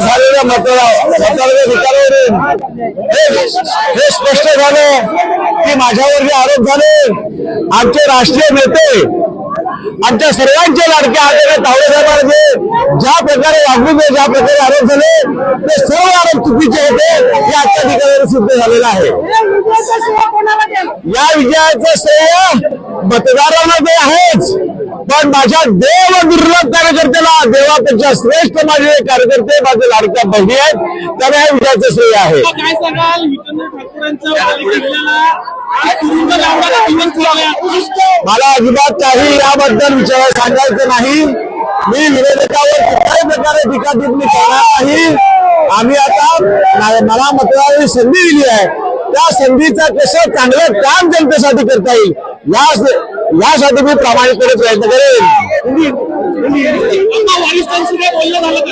झालेल्या मतदाराच्या ठिकाणावरून हे स्पष्ट झालं की माझ्यावर जे आरोप झाले, आमचे राष्ट्रीय नेते, आमच्या सर्वांचे लाडके आदरणीय तावडे साहेबांचे ज्या प्रकारे वागणूक, ज्या प्रकारे आरोप झाले, ते सर्व आरोप चुकीचे होते हे आजच्या ठिकाणी सिद्ध झालेलं आहे. या विजयाचं श्रेय मतदारांना ते आहेच, पण माझ्या देव दुर्लभ कार्यकर्त्याला, देवापेक्षा श्रेष्ठ माझे कार्यकर्ते, माझे लाडक्या बहिणी आहेत, त्यांना या विजयाचं श्रेय आहे. काय सांगाल मला अजिबात काही याबद्दल विचार सांगायचं नाही. मी विरोधकावर कुठल्याही प्रकारे टीका टिप्पणी करणार नाही. आम्ही आता मला मतदारांनी संधी दिली आहे, त्या संधीचं कसं चांगलं काम जनतेसाठी करता येईल यासाठी मी प्रामाणिकपणे प्रयत्न करेन. वरिष्ठांशी बोलणं झालं का?